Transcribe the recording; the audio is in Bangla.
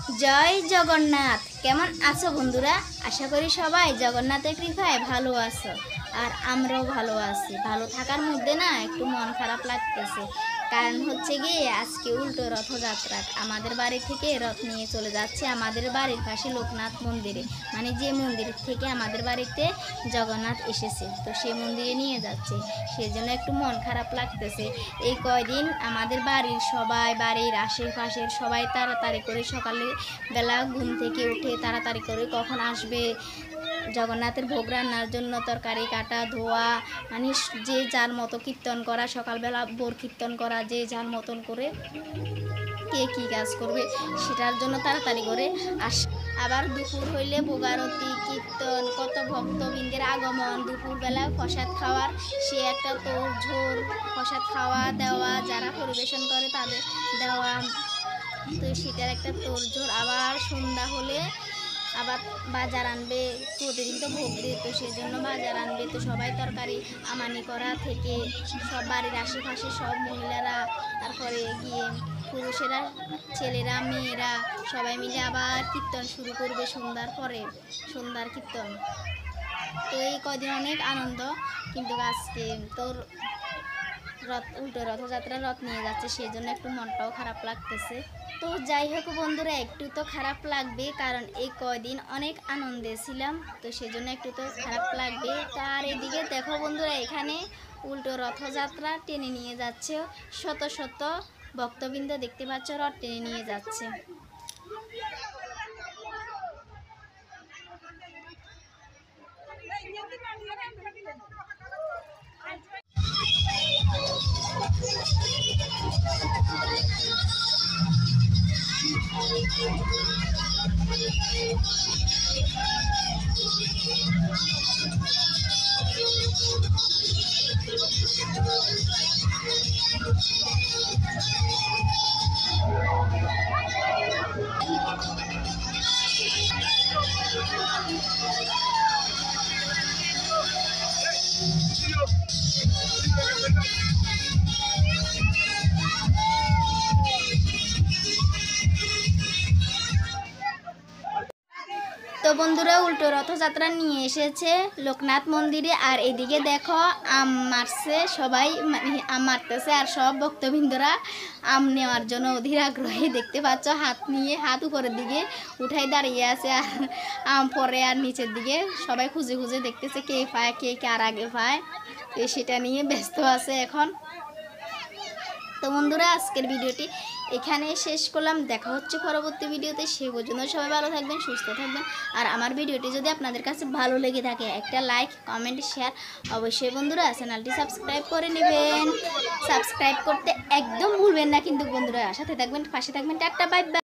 জয় জগন্নাথ। কেমন আছো বন্ধুরা? আশা করি সবাই জগন্নাথের কৃপায় ভালো আছো, আর আমরাও ভালো আছি। ভালো থাকার মধ্যে না একটু মন খারাপ লাগতেছে, কারণ হচ্ছে গিয়ে আজকে উল্টো রথযাত্রা। আমাদের বাড়ি থেকে রথ নিয়ে চলে যাচ্ছে আমাদের বাড়ির পাশে লোকনাথ মন্দিরে, মানে যে মন্দির থেকে আমাদের বাড়িতে জগন্নাথ এসেছে, তো সেই মন্দিরে নিয়ে যাচ্ছে। সেজন্য একটু মন খারাপ লাগতেছে। এই কয়দিন আমাদের বাড়ির সবাই, বাড়ির আশেপাশের সবাই তাড়াতাড়ি করে সকালে বেলা ঘুম থেকে উঠে তাড়াতাড়ি করে কখন আসবে জগন্নাথের ভোগ রান্নার জন্য, তরকারি কাটা ধোয়া, মানে যে যার মতো কীর্তন করা, সকালবেলা ভোর কীর্তন করা, যে যার মতন করে কে কী কাজ করবে সেটার জন্য তাড়াতাড়ি করে আবার দুপুর হইলে ভোগারতি, কীর্তন, কত ভক্তবৃন্দের আগমন, দুপুরবেলা প্রসাদ খাওয়ার সে একটা তোড়ঝোড়, প্রসাদ খাওয়া দেওয়া, যারা পরিবেশন করে তাদের দেওয়া, তো সেটার একটা তোড়ঝোড়। আবার সন্ধ্যা হলে আবার বাজার আনবে, প্রতিদিন তো ভোগ দিয়ে, তো সেই জন্য বাজার আনবে। তো সবাই তরকারি আমানি করা থেকে সব বাড়ির আশেপাশে সব মহিলারা, তারপরে গিয়ে পুরুষেরা, ছেলেরা, মেয়েরা সবাই মিলে আবার কীর্তন শুরু করবে সন্ধ্যার পরে, সন্ধ্যার কীর্তন। তো এই কদিন অনেক আনন্দ, কিন্তু আজকে তোর উল্টো রথযাত্রা রথ নিয়ে যাচ্ছে, সেই জন্য একটু মনটাও খারাপ লাগতেছে। তো যাই হোক বন্ধুরা, একটু তো খারাপ লাগবে, কারণ এই কয়দিন অনেক আনন্দে ছিলাম, তো সেজন্য একটু তো খারাপ লাগবে। আর এদিকে দেখো বন্ধুরা, এখানে উল্টো রথযাত্রা টেনে নিয়ে যাচ্ছে, শত শত ভক্তবৃন্দ দেখতে পাচ্ছ রথ টেনে নিয়ে যাচ্ছে। তো বন্ধুরা, উল্টো রথযাত্রা নিয়ে এসেছে লোকনাথ মন্দিরে, আর এদিকে দেখো আম মারছে সবাই, মানে আম মারতেছে, আর সব ভক্তবৃন্দরা আম নেওয়ার জন্য অধীর আগ্রহে দেখতে পাচ্ছ হাত নিয়ে, হাত উপরের দিকে উঠাই দাঁড়িয়ে আছে, আর আম পরে আর নিচের দিকে সবাই খুঁজে খুঁজে দেখতেছে কে পায়, কে কার আগে পায়, তো সেটা নিয়ে ব্যস্ত আছে এখন। তো বন্ধুরা, আজকের ভিডিওটি এখানে শেষ করলাম। দেখা হচ্ছে পরবর্তী ভিডিওতে। সে পর্যন্ত সবাই ভালো থাকবেন, সুস্থ থাকবেন। আর আমার ভিডিওটি যদি আপনাদের কাছে ভালো লেগে থাকে, একটা লাইক, কমেন্ট, শেয়ার অবশ্যই বন্ধুরা চ্যানেলটি সাবস্ক্রাইব করে নেবেন। সাবস্ক্রাইব করতে একদম ভুলবেন না কিন্তু বন্ধুরা, সাথে থাকবেন, পাশে থাকবেন। Tata, bye bye.